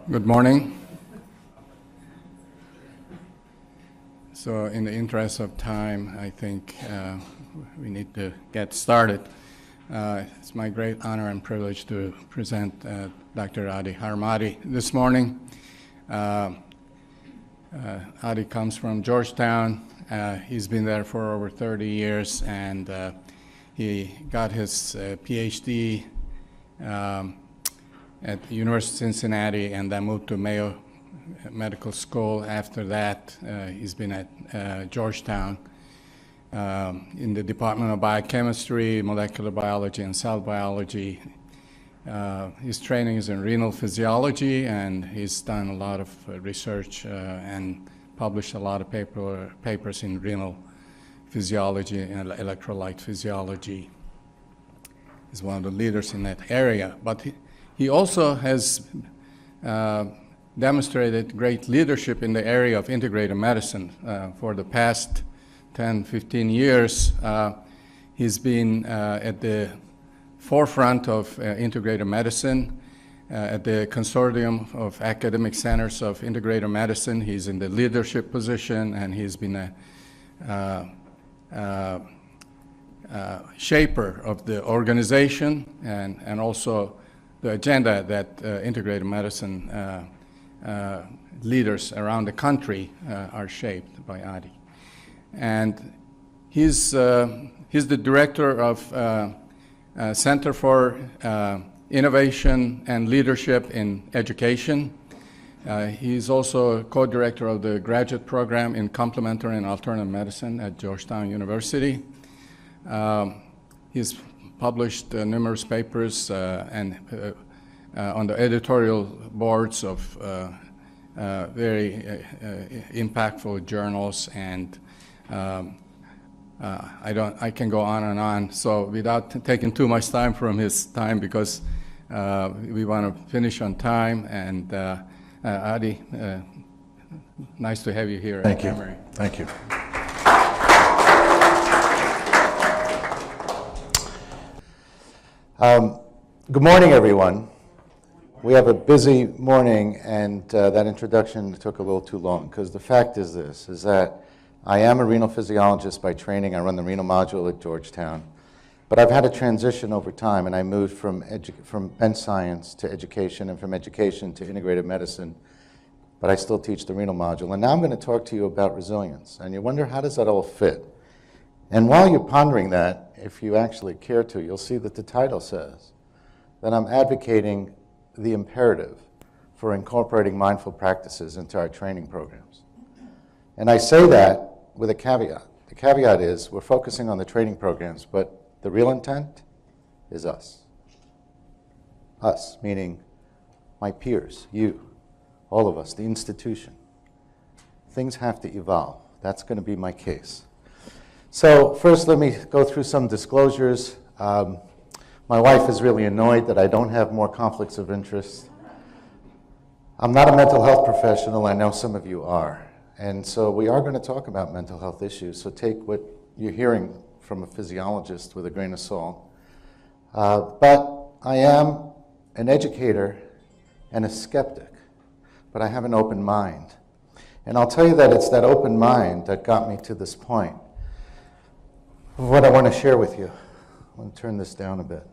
Good morning. So in the interest of time, I think we need to get started. It's my great honor and privilege to present Dr. Aviad Haramati this morning. Adi comes from Georgetown. He's been there for over 30 years, and he got his PhD at the University of Cincinnati, and then moved to Mayo Medical School. After that, he's been at Georgetown in the Department of Biochemistry, Molecular Biology, and Cell Biology. His training is in renal physiology, and he's done a lot of research and published a lot of papers in renal physiology and electrolyte physiology. He's one of the leaders in that area. But he also has demonstrated great leadership in the area of integrative medicine. For the past 10, 15 years, he's been at the forefront of integrative medicine at the Consortium of Academic Centers of Integrative Medicine. He's in the leadership position, and he's been a shaper of the organization and also the agenda that integrative medicine leaders around the country are shaped by Adi. And he's the director of Center for Innovation and Leadership in Education. He's also co-director of the graduate program in complementary and alternative medicine at Georgetown University. He's published numerous papers and on the editorial boards of very impactful journals, and I can go on and on. So without taking too much time from his time, because we want to finish on time. And Adi, nice to have you here. Thank you. Thank you. Good morning, everyone. We have a busy morning, and that introduction took a little too long, because the fact is this, is that I am a renal physiologist by training. I run the renal module at Georgetown. But I've had a transition over time, and I moved from bench science to education, and from education to integrative medicine. But I still teach the renal module. And now I'm going to talk to you about resilience. And you wonder, how does that all fit? And while you're pondering that, if you actually care to, you'll see that the title says that I'm advocating the imperative for incorporating mindful practices into our training programs. And I say that with a caveat. The caveat is we're focusing on the training programs, but the real intent is us. Us, meaning my peers, you, all of us, the institution. Things have to evolve. That's going to be my case. So first, let me go through some disclosures. My wife is really annoyed that I don't have more conflicts of interest. I'm not a mental health professional. I know some of you are. And so we are going to talk about mental health issues. So take what you're hearing from a physiologist with a grain of salt. But I am an educator and a skeptic. But I have an open mind. And I'll tell you that it's that open mind that got me to this point. What I want to share with you. I want to turn this down a bit.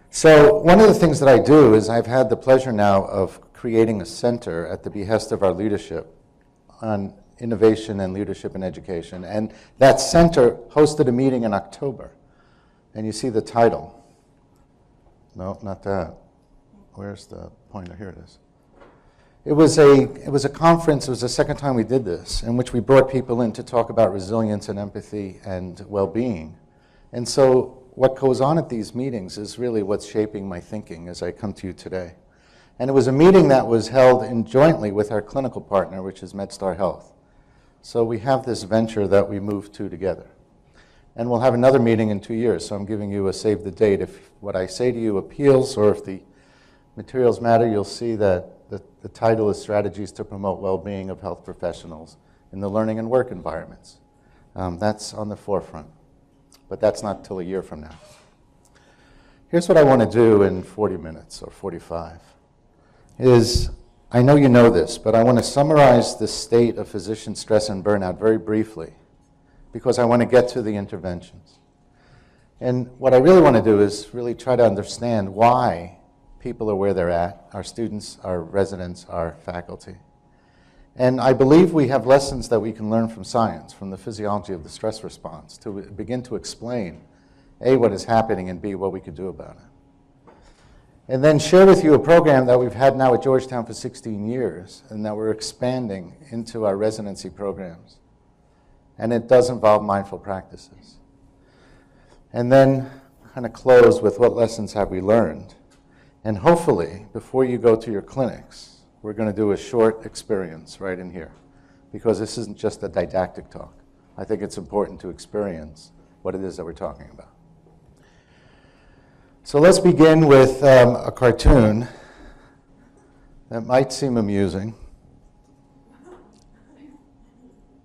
So one of the things that I do is I've had the pleasure now of creating a center at the behest of our leadership on innovation and leadership in education. And that center hosted a meeting in October. And you see the title. No, not that. Where's the pointer? Here it is. It was a conference. It was the second time we did this, in which we brought people in to talk about resilience and empathy and well-being. And so what goes on at these meetings is really what's shaping my thinking as I come to you today. And it was a meeting that was held jointly with our clinical partner, which is MedStar Health. So we have this venture that we moved to together. And we'll have another meeting in 2 years, so I'm giving you a save the date. If what I say to you appeals, or if the materials matter, you'll see that the title is Strategies to Promote Well-Being of Health Professionals in the Learning and Work Environments. That's on the forefront, but that's not till a year from now. Here's what I want to do in 40 minutes or 45, is I know you know this, but I want to summarize the state of physician stress and burnout very briefly, because I want to get to the interventions. And what I really want to do is really try to understand why people are where they're at, our students, our residents, our faculty. And I believe we have lessons that we can learn from science, from the physiology of the stress response, to begin to explain, A, what is happening, and B, what we could do about it. And then share with you a program that we've had now at Georgetown for 16 years, and that we're expanding into our residency programs. And it does involve mindful practices. And then kind of close with what lessons have we learned. And hopefully, before you go to your clinics, we're going to do a short experience right in here, because this isn't just a didactic talk. I think it's important to experience what it is that we're talking about. So let's begin with a cartoon that might seem amusing.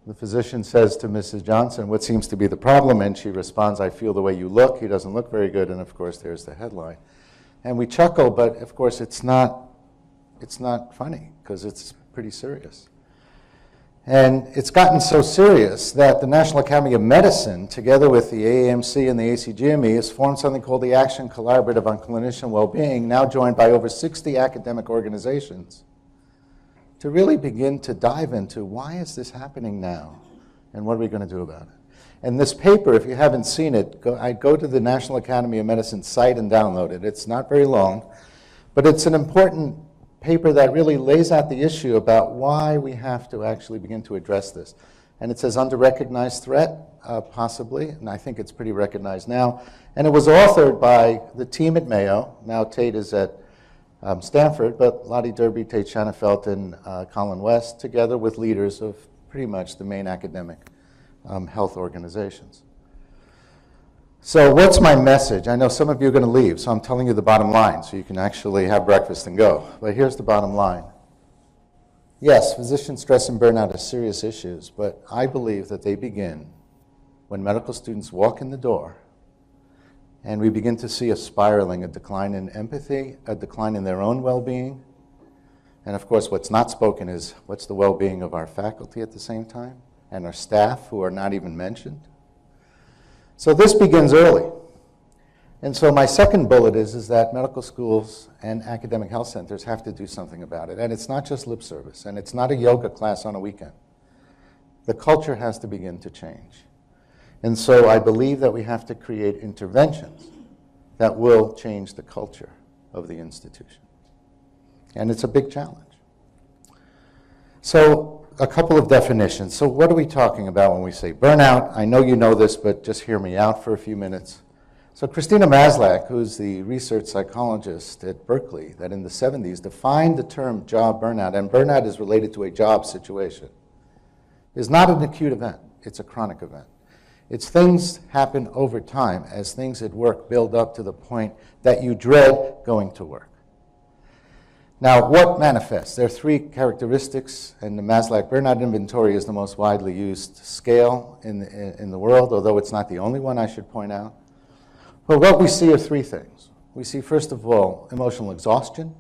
The physician says to Mrs. Johnson, "What seems to be the problem?" And she responds, "I feel the way you look. He doesn't look very good." And of course, there's the headline. And we chuckle, but of course, it's not funny, because it's pretty serious. And it's gotten so serious that the National Academy of Medicine, together with the AAMC and the ACGME, has formed something called the Action Collaborative on Clinician Wellbeing, now joined by over 60 academic organizations, to really begin to dive into why is this happening now, and what are we going to do about it. And this paper, if you haven't seen it, I'd go to the National Academy of Medicine site and download it. It's not very long, but it's an important paper that really lays out the issue about why we have to actually begin to address this. And it says under-recognized threat, possibly, and I think it's pretty recognized now. And it was authored by the team at Mayo. Now Tate is at Stanford, but Lottie Derby, Tate Shanafelt, and Colin West, together with leaders of pretty much the main academic health organizations. So what's my message? I know some of you are going to leave, so I'm telling you the bottom line so you can actually have breakfast and go. But here's the bottom line. Yes, physician stress and burnout are serious issues, but I believe that they begin when medical students walk in the door and we begin to see a spiraling, a decline in empathy, a decline in their own well-being. And of course, what's not spoken is what's the well-being of our faculty at the same time, and our staff, who are not even mentioned. So this begins early. And so my second bullet is that medical schools and academic health centers have to do something about it. And it's not just lip service, and it's not a yoga class on a weekend. The culture has to begin to change. And so I believe that we have to create interventions that will change the culture of the institution. And it's a big challenge. So a couple of definitions. So what are we talking about when we say burnout? I know you know this, but just hear me out for a few minutes. So Christina Maslach, who's the research psychologist at Berkeley, that in the 70s defined the term job burnout, and burnout is related to a job situation, is not an acute event. It's a chronic event. It's things happen over time as things at work build up to the point that you dread going to work. Now, what manifests? There are three characteristics, and the Maslach Burnout Inventory is the most widely used scale in the world, although it's not the only one, I should point out. But what we see are three things. We see, first of all, emotional exhaustion,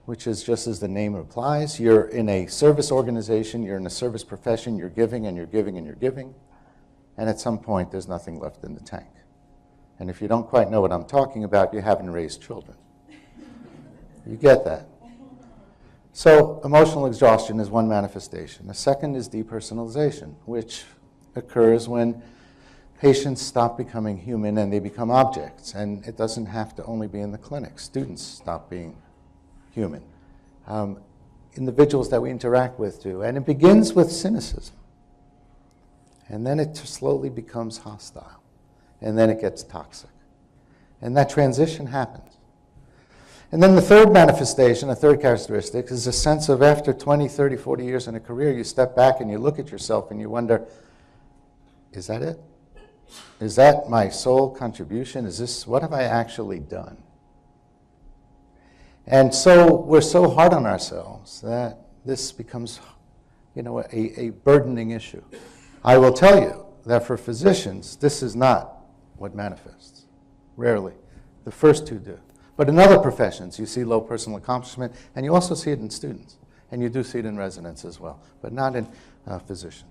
which is just as the name implies. You're in a service organization, you're in a service profession, you're giving and you're giving and you're giving, and at some point there's nothing left in the tank. And if you don't quite know what I'm talking about, you haven't raised children. You get that. So emotional exhaustion is one manifestation. The second is depersonalization, which occurs when patients stop becoming human and they become objects. And it doesn't have to only be in the clinic. Students stop being human. Individuals that we interact with do. And it begins with cynicism. And then it slowly becomes hostile. And then it gets toxic. And that transition happens. And then the third manifestation, a third characteristic, is a sense of after 20, 30, 40 years in a career, you step back and you look at yourself and you wonder, is that it? Is that my sole contribution? Is this, what have I actually done? And so we're so hard on ourselves that this becomes, a burdening issue. I will tell you that for physicians, this is not what manifests. Rarely. The first two do. But in other professions, you see low personal accomplishment, and you also see it in students. And you do see it in residents as well, but not in physicians.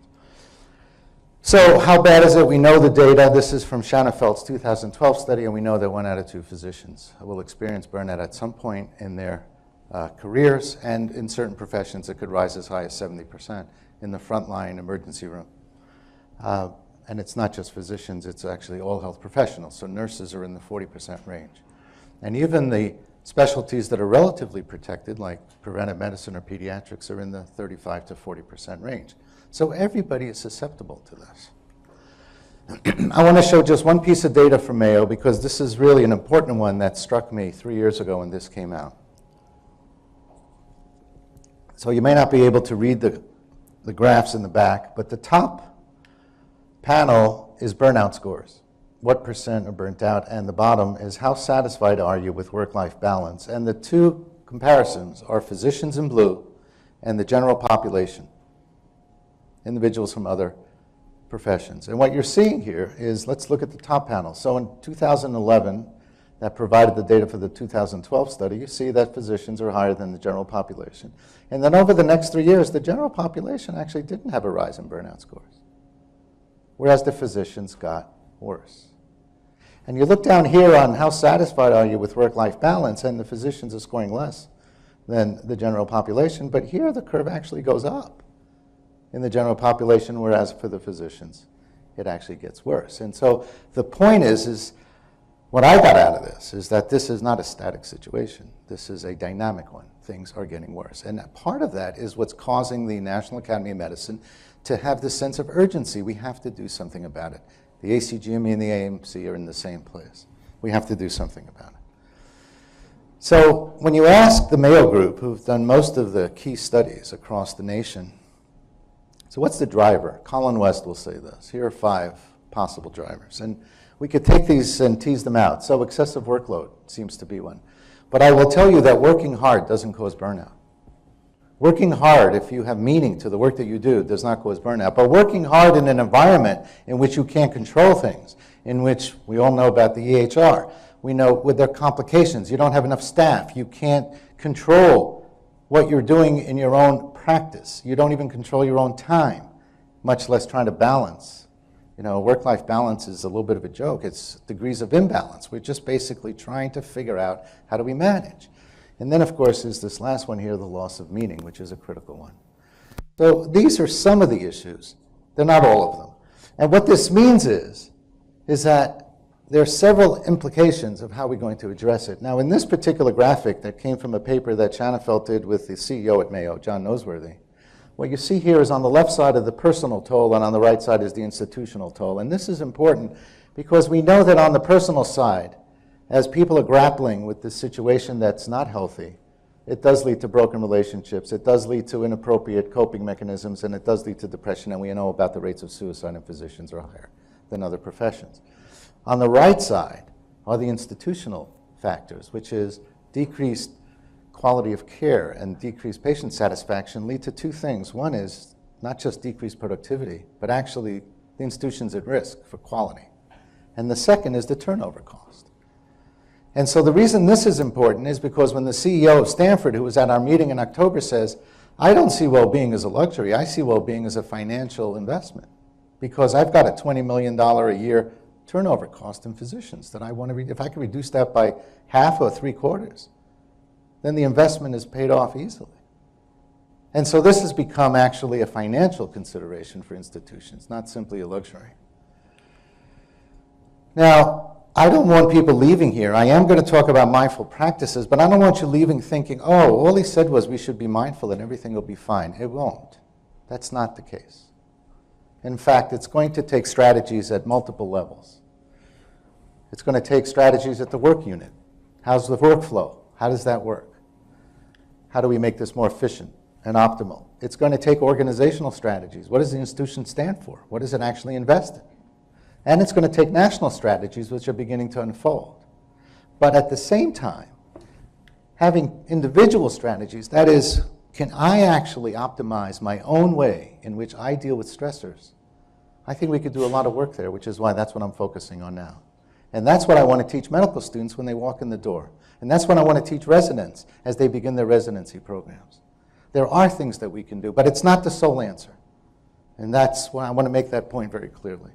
So how bad is it? We know the data. This is from Schoenfeld's 2012 study, and we know that 1 out of 2 physicians will experience burnout at some point in their careers, and in certain professions it could rise as high as 70% in the frontline emergency room. And it's not just physicians, it's actually all health professionals. So nurses are in the 40% range. And even the specialties that are relatively protected, like preventive medicine or pediatrics, are in the 35 to 40% range. So everybody is susceptible to this. I want to show just one piece of data from Mayo, because this is really an important one that struck me 3 years ago when this came out. So you may not be able to read the graphs in the back, but the top panel is burnout scores. What percent are burnt out? And the bottom is how satisfied are you with work-life balance? And the two comparisons are physicians in blue and the general population, individuals from other professions. And what you're seeing here is, let's look at the top panel. So in 2011, that provided the data for the 2012 study, you see that physicians are higher than the general population. And then over the next 3 years, the general population actually didn't have a rise in burnout scores, whereas the physicians got worse. And you look down here on how satisfied are you with work-life balance, and the physicians are scoring less than the general population, but here the curve actually goes up in the general population, whereas for the physicians, it actually gets worse. And so the point is what I got out of this is that this is not a static situation. This is a dynamic one. Things are getting worse. And part of that is what's causing the National Academy of Medicine to have this sense of urgency. We have to do something about it. The ACGME and the AMC are in the same place. We have to do something about it. So when you ask the Mayo Group, who've done most of the key studies across the nation, so what's the driver? Colin West will say this. Here are 5 possible drivers. And we could take these and tease them out. So excessive workload seems to be one. But I will tell you that working hard doesn't cause burnout. Working hard, if you have meaning to the work that you do, does not cause burnout. But working hard in an environment in which you can't control things, in which we all know about the EHR, we know with their complications, you don't have enough staff, you can't control what you're doing in your own practice, you don't even control your own time, much less trying to balance. You know, work-life balance is a little bit of a joke. It's degrees of imbalance. We're just basically trying to figure out how do we manage. And then, of course, is this last one here, the loss of meaning, which is a critical one. So these are some of the issues. They're not all of them. And what this means is that there are several implications of how we're going to address it. Now, in this particular graphic that came from a paper that Schoenfeld did with the CEO at Mayo, John Noseworthy, what you see here is on the left side of the personal toll, and on the right side is the institutional toll. And this is important because we know that on the personal side, as people are grappling with this situation that's not healthy, it does lead to broken relationships, it does lead to inappropriate coping mechanisms, and it does lead to depression, and we know about the rates of suicide in physicians are higher than other professions. On the right side are the institutional factors, which is decreased quality of care and decreased patient satisfaction lead to 2 things. One is not just decreased productivity, but actually the institution's at risk for quality. And the second is the turnover cost. And so the reason this is important is because when the CEO of Stanford, who was at our meeting in October, says, I don't see well-being as a luxury, I see well-being as a financial investment, because I've got a $20 million a year turnover cost in physicians that I want to, if I can reduce that by half or 3/4, then the investment is paid off easily. And so this has become actually a financial consideration for institutions, not simply a luxury. Now, I don't want people leaving here. I am going to talk about mindful practices, but I don't want you leaving thinking, oh, all he said was we should be mindful and everything will be fine. It won't. That's not the case. In fact, it's going to take strategies at multiple levels. It's going to take strategies at the work unit. How's the workflow? How does that work? How do we make this more efficient and optimal? It's going to take organizational strategies. What does the institution stand for? What does it actually invest in? And it's going to take national strategies, which are beginning to unfold. But at the same time, having individual strategies, that is, can I actually optimize my own way in which I deal with stressors? I think we could do a lot of work there, which is why that's what I'm focusing on now. And that's what I want to teach medical students when they walk in the door. And that's what I want to teach residents as they begin their residency programs. There are things that we can do, but it's not the sole answer. And that's why I want to make that point very clearly.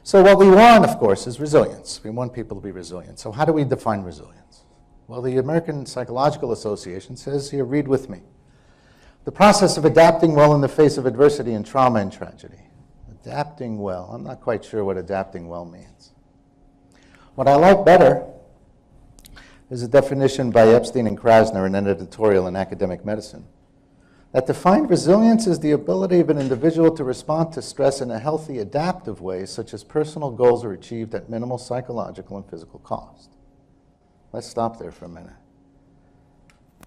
So what we want, of course, is resilience. We want people to be resilient. So how do we define resilience? Well, the American Psychological Association says here, read with me. The process of adapting well in the face of adversity and trauma and tragedy. Adapting well. I'm not quite sure what adapting well means. What I like better is a definition by Epstein and Krasner in an editorial in Academic Medicine that defined resilience as the ability of an individual to respond to stress in a healthy, adaptive way, such as personal goals are achieved at minimal psychological and physical cost. Let's stop there for a minute.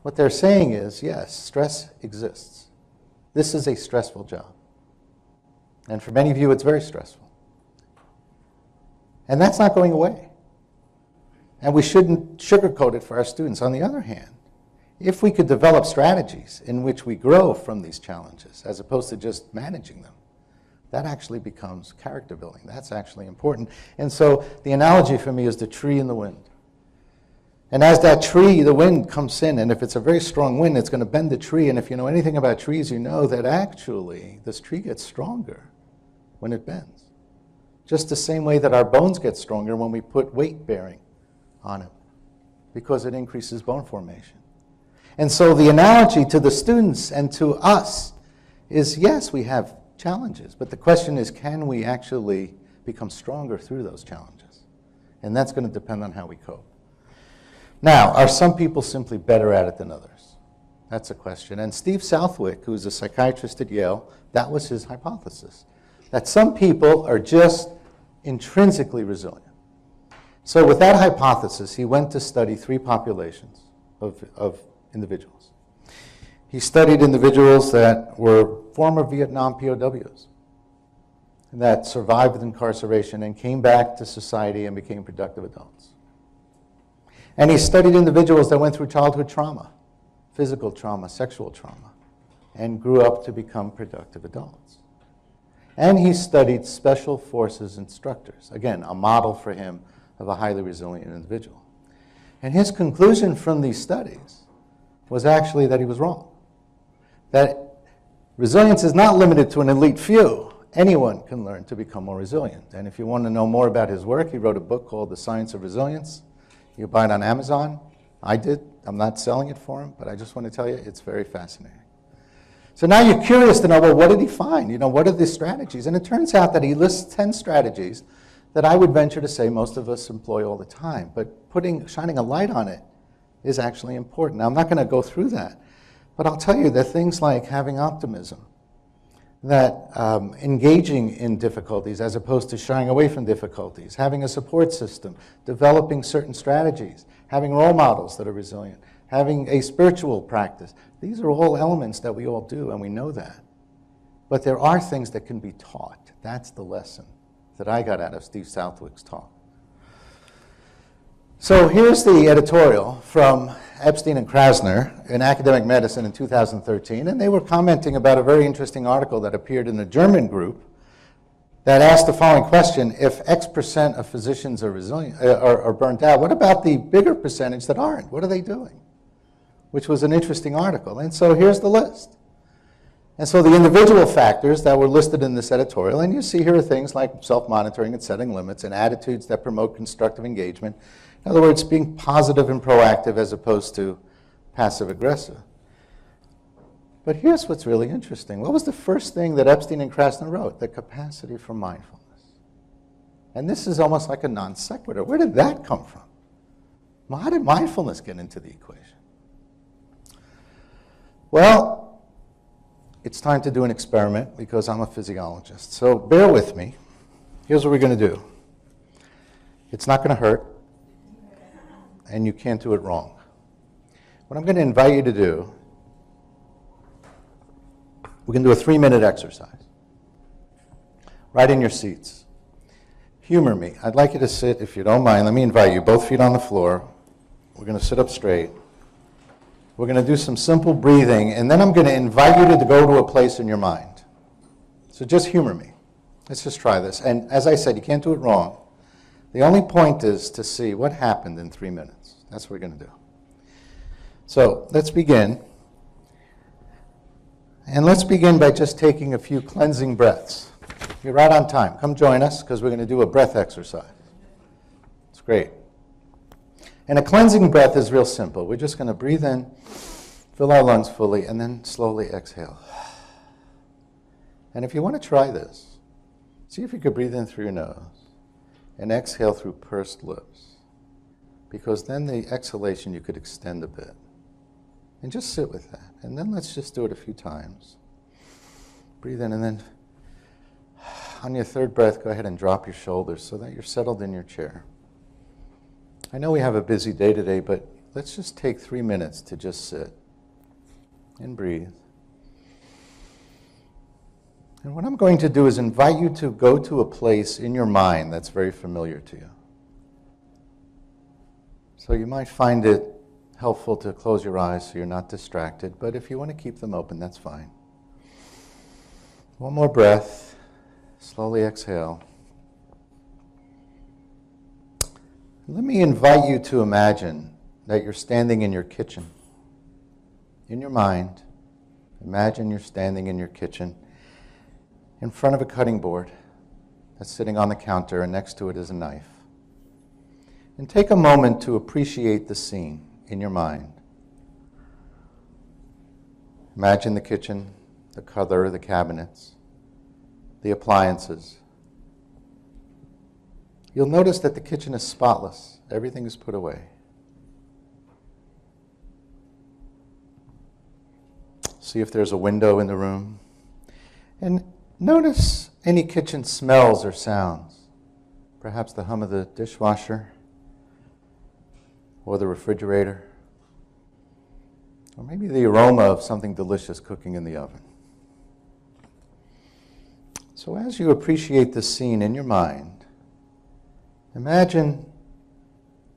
What they're saying is, yes, stress exists. This is a stressful job. And for many of you, it's very stressful. And that's not going away. And we shouldn't sugarcoat it for our students. On the other hand, if we could develop strategies in which we grow from these challenges, as opposed to just managing them, that actually becomes character building. That's actually important. And so the analogy for me is the tree in the wind. And as that tree, the wind comes in, and if it's a very strong wind, it's going to bend the tree. And if you know anything about trees, you know that actually this tree gets stronger when it bends. Just the same way that our bones get stronger when we put weight bearing on it, because it increases bone formation. And so the analogy to the students and to us is, yes, we have challenges, but the question is, can we actually become stronger through those challenges? And that's going to depend on how we cope. Now, are some people simply better at it than others? That's a question. And Steve Southwick, who's a psychiatrist at Yale, that was his hypothesis, that some people are just intrinsically resilient. So with that hypothesis, he went to study 3 populations of individuals. He studied individuals that were former Vietnam POWs that survived incarceration and came back to society and became productive adults. And he studied individuals that went through childhood trauma, physical trauma, sexual trauma, and grew up to become productive adults. And he studied special forces instructors, again, a model for him of a highly resilient individual. And his conclusion from these studies was actually that he was wrong. That resilience is not limited to an elite few. Anyone can learn to become more resilient. And if you want to know more about his work, he wrote a book called The Science of Resilience. You buy it on Amazon. I did. I'm not selling it for him, but I just want to tell you, it's very fascinating. So now you're curious to know, well, what did he find? You know, what are the strategies? And it turns out that he lists 10 strategies that I would venture to say most of us employ all the time. But shining a light on it is actually important. Now, I'm not going to go through that, but I'll tell you that things like having optimism, that engaging in difficulties as opposed to shying away from difficulties, having a support system, developing certain strategies, having role models that are resilient, having a spiritual practice. These are all elements that we all do, and we know that. But there are things that can be taught. That's the lesson that I got out of Steve Southwick's talk. So here's the editorial from Epstein and Krasner in Academic Medicine in 2013, and they were commenting about a very interesting article that appeared in a German group that asked the following question: if X% of physicians are resilient, are burnt out, what about the bigger percentage that aren't? What are they doing? Which was an interesting article. And so here's the list. And so the individual factors that were listed in this editorial, and you see here are things like self-monitoring and setting limits and attitudes that promote constructive engagement. In other words, being positive and proactive as opposed to passive-aggressive. But here's what's really interesting. What was the first thing that Epstein and Krasner wrote? The capacity for mindfulness. And this is almost like a non sequitur. Where did that come from? Well, how did mindfulness get into the equation? Well, it's time to do an experiment because I'm a physiologist. So bear with me. Here's what we're going to do. It's not going to hurt, and you can't do it wrong. What I'm going to invite you to do, we're going to do a 3-minute exercise. Right in your seats. Humor me. I'd like you to sit, if you don't mind. Let me invite you, both feet on the floor. We're going to sit up straight. We're going to do some simple breathing, and then I'm going to invite you to go to a place in your mind. So just humor me. Let's just try this. And as I said, you can't do it wrong. The only point is to see what happened in 3 minutes. That's what we're going to do. So let's begin. And let's begin by just taking a few cleansing breaths. You're right on time. Come join us because we're going to do a breath exercise. It's great. And a cleansing breath is real simple. We're just going to breathe in, fill our lungs fully, and then slowly exhale. And if you want to try this, see if you could breathe in through your nose and exhale through pursed lips. Because then the exhalation you could extend a bit. And just sit with that. And then let's just do it a few times. Breathe in and then on your third breath, go ahead and drop your shoulders so that you're settled in your chair. I know we have a busy day today, but let's just take 3 minutes to just sit and breathe. And what I'm going to do is invite you to go to a place in your mind that's very familiar to you. So you might find it helpful to close your eyes so you're not distracted, but if you want to keep them open, that's fine. One more breath. Slowly exhale. Let me invite you to imagine that you're standing in your kitchen. In your mind, imagine you're standing in your kitchen in front of a cutting board that's sitting on the counter, and next to it is a knife. And take a moment to appreciate the scene in your mind. Imagine the kitchen, the color, the cabinets, the appliances. You'll notice that the kitchen is spotless. Everything is put away. See if there's a window in the room. And notice any kitchen smells or sounds. Perhaps the hum of the dishwasher or the refrigerator, or maybe the aroma of something delicious cooking in the oven. So as you appreciate this scene in your mind, imagine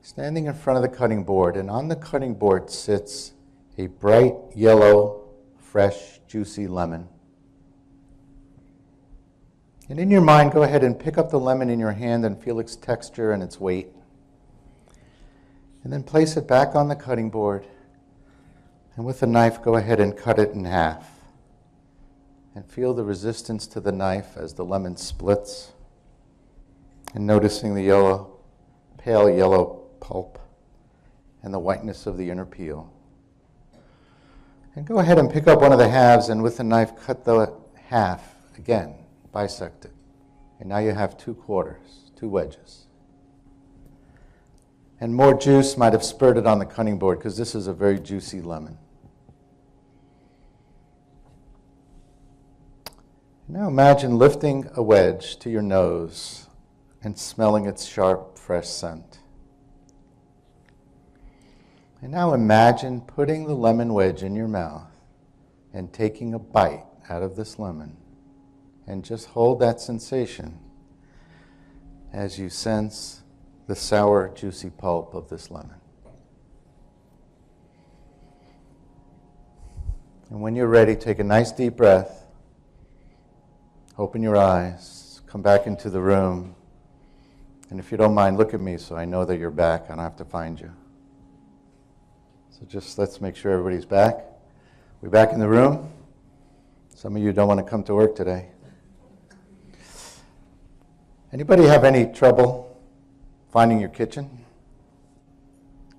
standing in front of the cutting board, and on the cutting board sits a bright yellow, fresh, juicy lemon. And in your mind, go ahead and pick up the lemon in your hand and feel its texture and its weight. And then place it back on the cutting board. And with a knife, go ahead and cut it in half. And feel the resistance to the knife as the lemon splits. And noticing the yellow, pale yellow pulp and the whiteness of the inner peel. And go ahead and pick up one of the halves and with a knife cut the half again, bisect it. And now you have 2 quarters, 2 wedges. And more juice might have spurted on the cutting board because this is a very juicy lemon. Now imagine lifting a wedge to your nose and smelling its sharp, fresh scent. And now imagine putting the lemon wedge in your mouth and taking a bite out of this lemon. And just hold that sensation as you sense the sour, juicy pulp of this lemon. And when you're ready, take a nice deep breath. Open your eyes. Come back into the room. And if you don't mind, look at me so I know that you're back. I don't have to find you. So just let's make sure everybody's back. We're back in the room. Some of you don't want to come to work today. Anybody have any trouble finding your kitchen?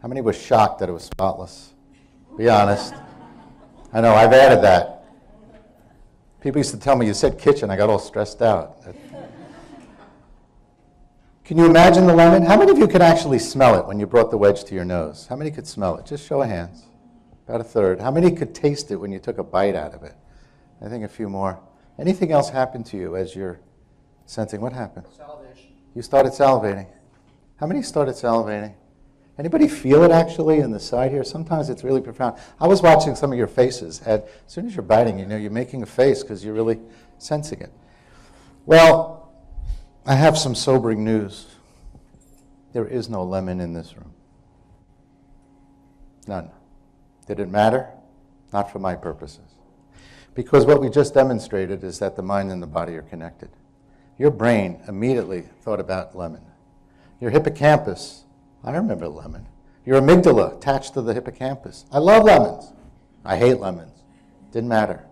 How many was shocked that it was spotless? Be honest. I know, I've added that. People used to tell me, you said kitchen, I got all stressed out. Can you imagine the lemon? How many of you could actually smell it when you brought the wedge to your nose? How many could smell it? Just show of hands. About a third. How many could taste it when you took a bite out of it? I think a few more. Anything else happen to you as you're sensing? What happened? Salivation. You started salivating. How many started salivating? Anybody feel it actually in the side here? Sometimes it's really profound. I was watching some of your faces. And as soon as you're biting, you know, you're making a face because you're really sensing it. Well, I have some sobering news. There is no lemon in this room. None. Did it matter? Not for my purposes. Because what we just demonstrated is that the mind and the body are connected. Your brain immediately thought about lemon. Your hippocampus, I remember lemon. Your amygdala attached to the hippocampus. I love lemons. I hate lemons. Didn't matter.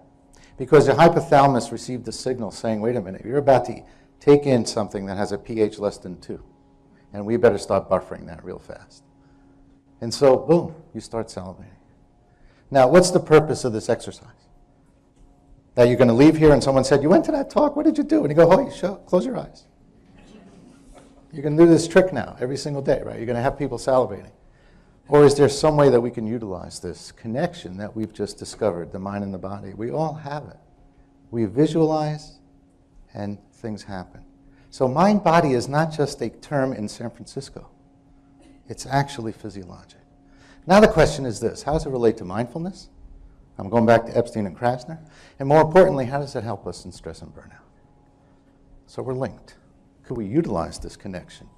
Because the hypothalamus received a signal saying, wait a minute, you're about to take in something that has a pH less than 2. And we better start buffering that real fast. And so, boom, you start salivating. Now, what's the purpose of this exercise? That you're going to leave here and someone said, you went to that talk, what did you do? And you go, oh, close your eyes. You're going to do this trick now every single day, right? You're going to have people salivating. Or is there some way that we can utilize this connection that we've just discovered, the mind and the body? We all have it. We visualize and things happen. So mind-body is not just a term in San Francisco. It's actually physiologic. Now the question is this: how does it relate to mindfulness? I'm going back to Epstein and Krasner. And more importantly, how does it help us in stress and burnout? So we're linked. Could we utilize this connection?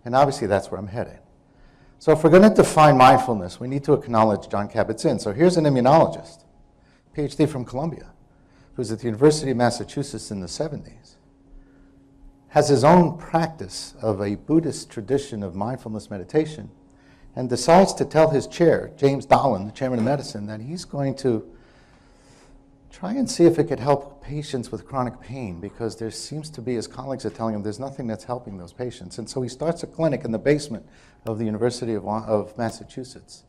And obviously that's where I'm headed. So if we're going to define mindfulness, we need to acknowledge Jon Kabat-Zinn. So here's an immunologist, PhD from Columbia, who's at the University of Massachusetts in the 70s, has his own practice of a Buddhist tradition of mindfulness meditation, and decides to tell his chair, James Dolan, the chairman of medicine, that he's going to try and see if it could help patients with chronic pain, because there seems to be, his colleagues are telling him, there's nothing that's helping those patients. And so he starts a clinic in the basement of the University of Massachusetts,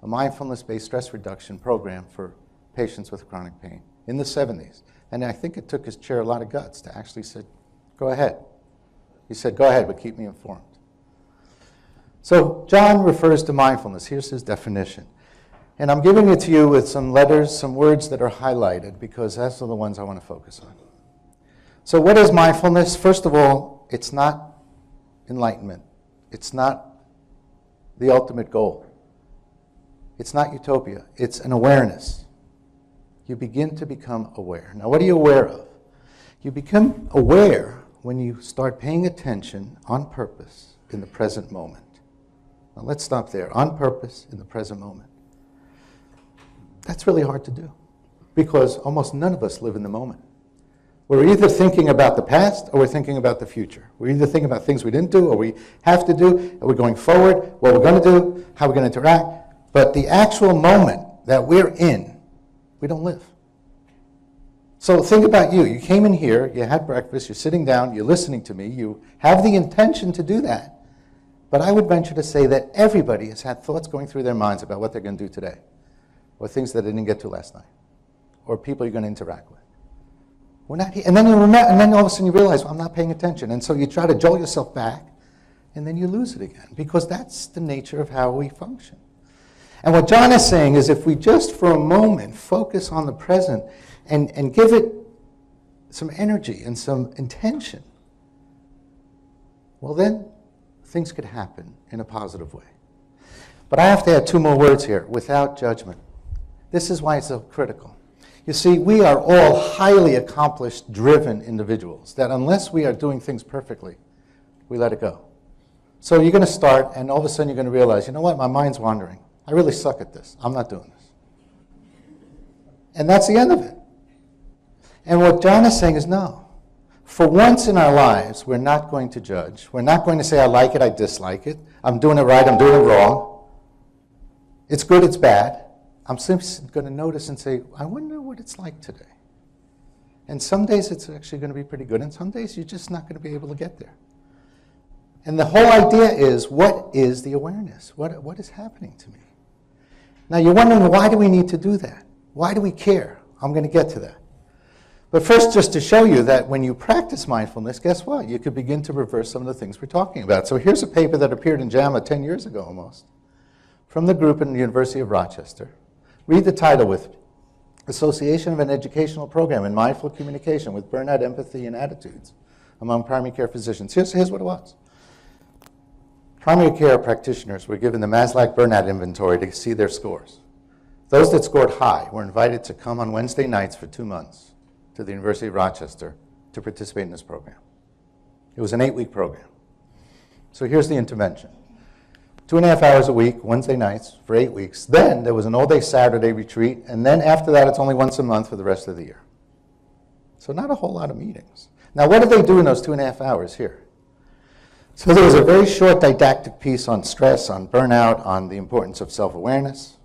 a mindfulness-based stress reduction program for patients with chronic pain in the 70s. And I think it took his chair a lot of guts to actually say, go ahead. He said, go ahead, but keep me informed. So John refers to mindfulness. Here's his definition. And I'm giving it to you with some letters, some words that are highlighted, because those are the ones I want to focus on. So what is mindfulness? First of all, it's not enlightenment. It's not the ultimate goal. It's not utopia. It's an awareness. You begin to become aware. Now, what are you aware of? You become aware when you start paying attention on purpose in the present moment. Now, let's stop there. On purpose in the present moment. That's really hard to do, because almost none of us live in the moment. We're either thinking about the past or we're thinking about the future. We're either thinking about things we didn't do or we have to do, or we're going forward, what we're going to do, how we're going to interact. But the actual moment that we're in, we don't live. So think about you. You came in here, you had breakfast, you're sitting down, you're listening to me, you have the intention to do that. But I would venture to say that everybody has had thoughts going through their minds about what they're going to do today, or things that they didn't get to last night, or people you're going to interact with. We're not here. And then all of a sudden you realize, well, I'm not paying attention. And so you try to jolt yourself back, and then you lose it again, because that's the nature of how we function. And what John is saying is, if we just for a moment focus on the present and give it some energy and some intention, well, then things could happen in a positive way. But I have to add two more words here: without judgment. This is why it's so critical. You see, we are all highly accomplished, driven individuals that unless we are doing things perfectly, we let it go. So you're going to start, and all of a sudden you're going to realize, you know what, my mind's wandering. I really suck at this. I'm not doing this. And that's the end of it. And what John is saying is, no. For once in our lives, we're not going to judge. We're not going to say, I like it, I dislike it. I'm doing it right, I'm doing it wrong. It's good, it's bad. I'm simply going to notice and say, I wonder what it's like today. And some days it's actually going to be pretty good, and some days you're just not going to be able to get there. And the whole idea is, what is the awareness? What is happening to me? Now you're wondering, why do we need to do that? Why do we care? I'm going to get to that. But first, just to show you that when you practice mindfulness, guess what? You could begin to reverse some of the things we're talking about. So here's a paper that appeared in JAMA 10 years ago almost, from the group in the University of Rochester. Read the title with me. Association of an Educational Program in Mindful Communication with Burnout, Empathy, and Attitudes among Primary Care Physicians. Here's what it was. Primary care practitioners were given the Maslach Burnout Inventory to see their scores. Those that scored high were invited to come on Wednesday nights for 2 months to the University of Rochester to participate in this program. It was an 8-week program. So here's the intervention. 2.5 hours a week, Wednesday nights, for 8 weeks. Then there was an all-day Saturday retreat, and then after that, it's only once a month for the rest of the year. So not a whole lot of meetings. Now, what did they do in those 2.5 hours here? So there was a very short didactic piece on stress, on burnout, on the importance of self-awareness,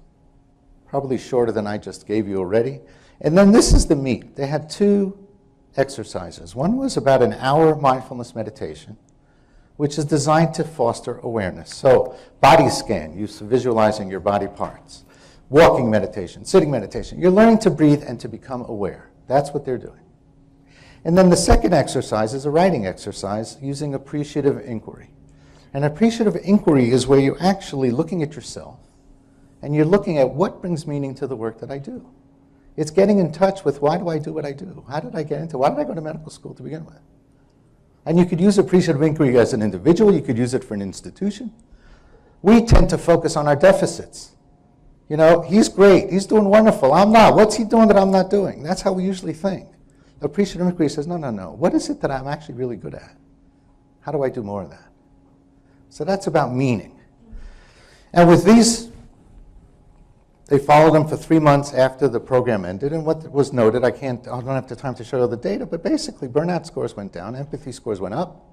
probably shorter than I just gave you already. And then this is the meat. They had 2 exercises. One was about an hour mindfulness meditation, which is designed to foster awareness. So body scan, use of visualizing your body parts. Walking meditation, sitting meditation. You're learning to breathe and to become aware. That's what they're doing. And then the second exercise is a writing exercise using appreciative inquiry. And appreciative inquiry is where you're actually looking at yourself and you're looking at what brings meaning to the work that I do. It's getting in touch with, why do I do what I do? How did I get into it? Why did I go to medical school to begin with? And you could use appreciative inquiry as an individual. You could use it for an institution. We tend to focus on our deficits. You know, he's great. He's doing wonderful. I'm not. What's he doing that I'm not doing? That's how we usually think. Appreciative inquiry says, no, no, no. What is it that I'm actually really good at? How do I do more of that? So that's about meaning. And with these, they followed them for 3 months after the program ended. And what was noted, I don't have the time to show you the data, but basically burnout scores went down, empathy scores went up,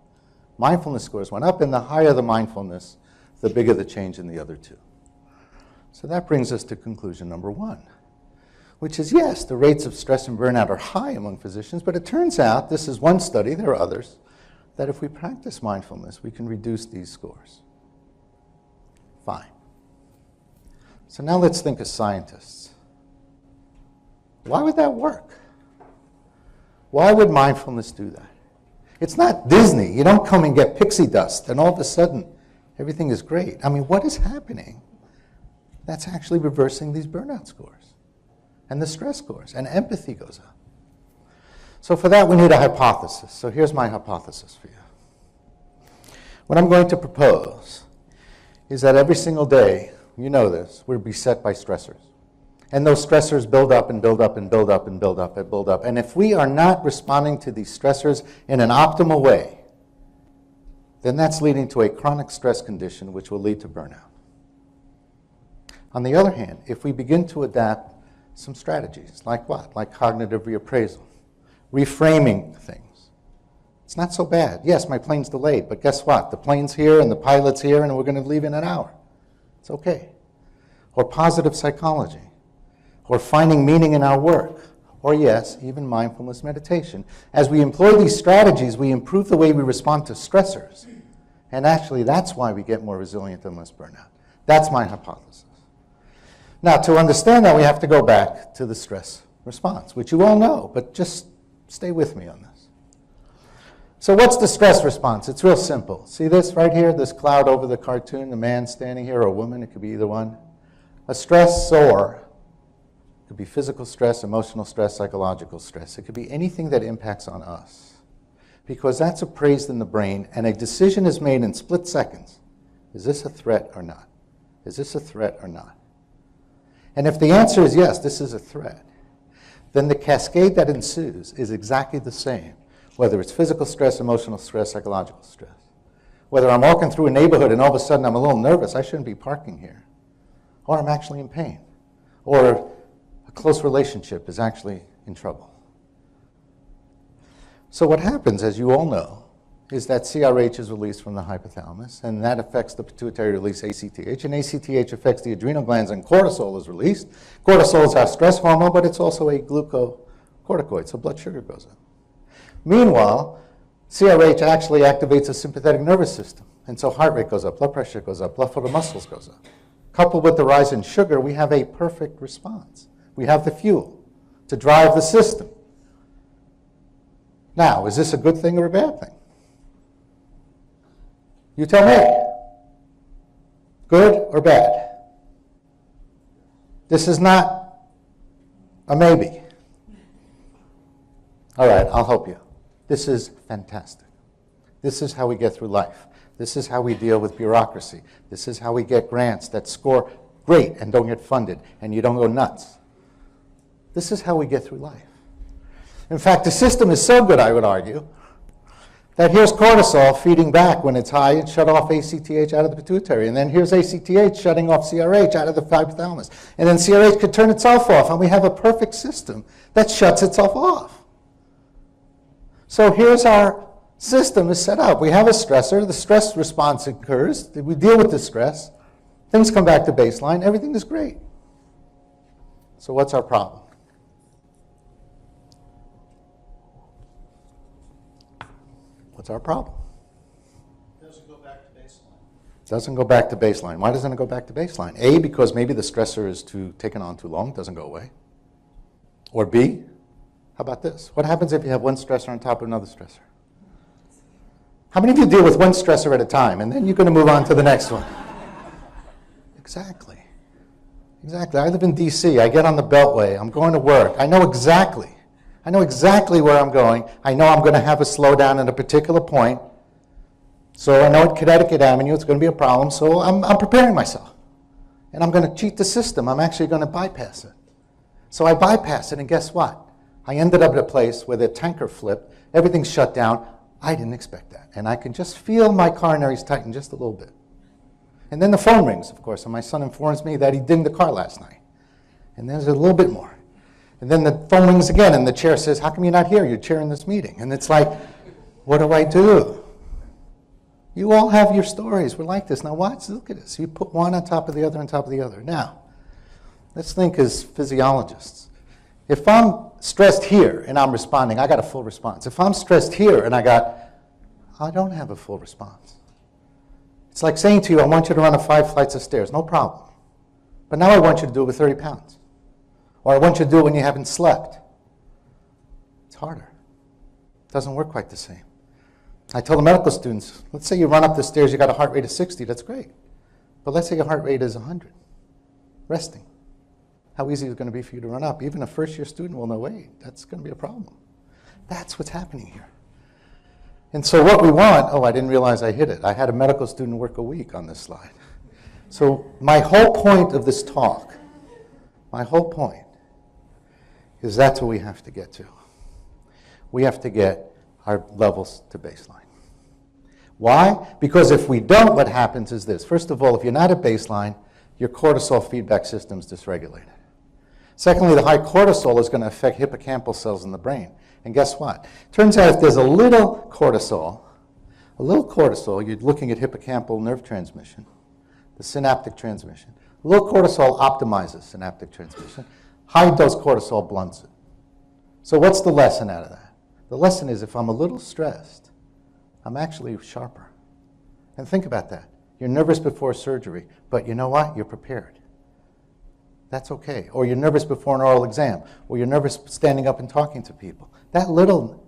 mindfulness scores went up, and the higher the mindfulness, the bigger the change in the other 2. So that brings us to conclusion number 1. Which is, yes, the rates of stress and burnout are high among physicians, but it turns out, this is one study, there are others, that if we practice mindfulness, we can reduce these scores. Fine. So now let's think as scientists. Why would that work? Why would mindfulness do that? It's not Disney. You don't come and get pixie dust, and all of a sudden, everything is great. I mean, what is happening that's actually reversing these burnout scores? And the stress scores, and empathy goes up. So for that, we need a hypothesis. So here's my hypothesis for you. What I'm going to propose is that every single day, you know this, we're beset by stressors. And those stressors build up and build up and build up and build up and build up. And if we are not responding to these stressors in an optimal way, then that's leading to a chronic stress condition, which will lead to burnout. On the other hand, if we begin to adapt some strategies, like what? Like cognitive reappraisal, reframing things. It's not so bad. Yes, my plane's delayed, but guess what? The plane's here and the pilot's here and we're going to leave in an hour. It's okay. Or positive psychology, or finding meaning in our work, or yes, even mindfulness meditation. As we employ these strategies, we improve the way we respond to stressors. And actually, that's why we get more resilient and less burnout. That's my hypothesis. Now, to understand that, we have to go back to the stress response, which you all know, but just stay with me on this. So what's the stress response? It's real simple. See this right here, this cloud over the cartoon, the man standing here, or a woman, it could be either one. A stressor could be physical stress, emotional stress, psychological stress. It could be anything that impacts on us, because that's appraised in the brain, and a decision is made in split seconds. Is this a threat or not? Is this a threat or not? And if the answer is yes, this is a threat, then the cascade that ensues is exactly the same, whether it's physical stress, emotional stress, psychological stress. Whether I'm walking through a neighborhood and all of a sudden I'm a little nervous, I shouldn't be parking here. Or I'm actually in pain. Or a close relationship is actually in trouble. So what happens, as you all know, is that CRH is released from the hypothalamus, and that affects the pituitary release ACTH, and ACTH affects the adrenal glands, and cortisol is released. Cortisol is our stress hormone, but it's also a glucocorticoid, so blood sugar goes up. Meanwhile, CRH actually activates the sympathetic nervous system, and so heart rate goes up, blood pressure goes up, blood flow to muscles goes up. Coupled with the rise in sugar, we have a perfect response. We have the fuel to drive the system. Now, is this a good thing or a bad thing? You tell me. Good or bad? This is not a maybe. All right, I'll help you. This is fantastic. This is how we get through life. This is how we deal with bureaucracy. This is how we get grants that score great and don't get funded, and you don't go nuts. This is how we get through life. In fact, the system is so good, I would argue, that here's cortisol feeding back when it's high and shut off ACTH out of the pituitary. And then here's ACTH shutting off CRH out of the hypothalamus. And then CRH could turn itself off, and we have a perfect system that shuts itself off. So here's our system is set up. We have a stressor. The stress response occurs. We deal with the stress. Things come back to baseline. Everything is great. So what's our problem? What's our problem? It doesn't go back to baseline. Doesn't go back to baseline. Why doesn't it go back to baseline? A, because maybe the stressor is taken on too long, doesn't go away. Or B, how about this? What happens if you have one stressor on top of another stressor? How many of you deal with one stressor at a time, and then you're going to move on to the next one? Exactly. Exactly. I live in D.C. I get on the Beltway. I'm going to work. I know exactly where I'm going. I know I'm going to have a slowdown at a particular point. So I know at Connecticut Avenue it's going to be a problem, so I'm preparing myself. And I'm going to cheat the system. I'm actually going to bypass it. So I bypass it, and guess what? I ended up at a place where the tanker flipped. Everything's shut down. I didn't expect that. And I can just feel my coronaries tighten just a little bit. And then the phone rings, of course, and my son informs me that he dinged the car last night. And there's a little bit more. And then the phone rings again, and the chair says, how come you're not here? You're chairing this meeting. And it's like, what do I do? You all have your stories. We're like this. Now watch, look at this. You put one on top of the other on top of the other. Now, let's think as physiologists. If I'm stressed here and I'm responding, I got a full response. If I'm stressed here and I don't have a full response. It's like saying to you, I want you to run 5 flights of stairs. No problem. But now I want you to do it with 30 pounds. Or I want you to do it when you haven't slept. It's harder. It doesn't work quite the same. I tell the medical students, let's say you run up the stairs, you got a heart rate of 60, that's great. But let's say your heart rate is 100, resting. How easy is it going to be for you to run up? Even a first-year student will know, wait, that's going to be a problem. That's what's happening here. And so what we want, I didn't realize I hit it. I had a medical student work a week on this slide. So my whole point of this talk, is that's what we have to get to. We have to get our levels to baseline. Why? Because if we don't, what happens is this. First of all, if you're not at baseline, your cortisol feedback system is dysregulated. Secondly, the high cortisol is going to affect hippocampal cells in the brain. And guess what? Turns out if there's a little cortisol, you're looking at hippocampal nerve transmission, the synaptic transmission. A little cortisol optimizes synaptic transmission. High dose cortisol blunts it. So what's the lesson out of that? The lesson is if I'm a little stressed, I'm actually sharper. And think about that. You're nervous before surgery, but you know what? You're prepared. That's okay. Or you're nervous before an oral exam, or you're nervous standing up and talking to people. That little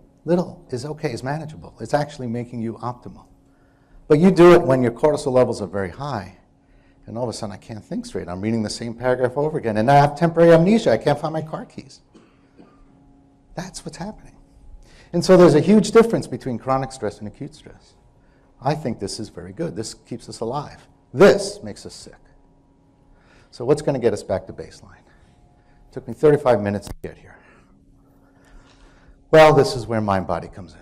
is okay, is manageable. It's actually making you optimal. But you do it when your cortisol levels are very high, and all of a sudden I can't think straight. I'm reading the same paragraph over again, and I have temporary amnesia. I can't find my car keys. That's what's happening. And so there's a huge difference between chronic stress and acute stress. I think this is very good. This keeps us alive. This makes us sick. So what's going to get us back to baseline? It took me 35 minutes to get here. Well, this is where mind-body comes in.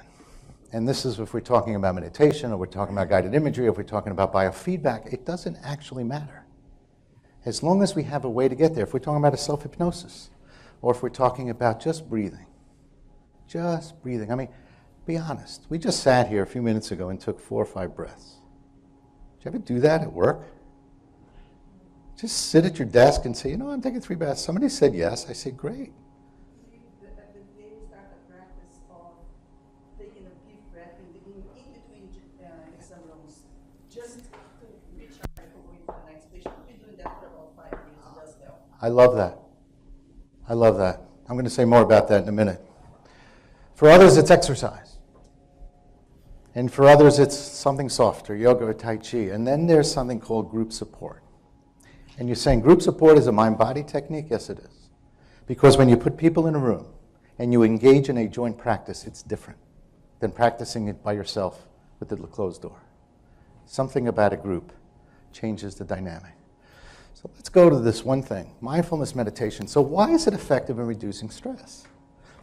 And this is if we're talking about meditation, or we're talking about guided imagery, or if we're talking about biofeedback, it doesn't actually matter. As long as we have a way to get there. If we're talking about a self-hypnosis, or if we're talking about just breathing. Just breathing. I mean, be honest. We just sat here a few minutes ago and took 4 or 5 breaths. Did you ever do that at work? Just sit at your desk and say, you know, I'm taking 3 breaths. Somebody said yes. I said, great. The day we start the practice of taking a deep breath in between exam rooms, just to recharge before going to the next patient. We'll be doing that for about 5 minutes. It does help. I love that. I love that. I'm going to say more about that in a minute. For others, it's exercise. And for others, it's something softer, yoga or Tai Chi. And then there's something called group support. And you're saying group support is a mind-body technique? Yes, it is. Because when you put people in a room and you engage in a joint practice, it's different than practicing it by yourself with the closed door. Something about a group changes the dynamic. So let's go to this one thing, mindfulness meditation. So why is it effective in reducing stress?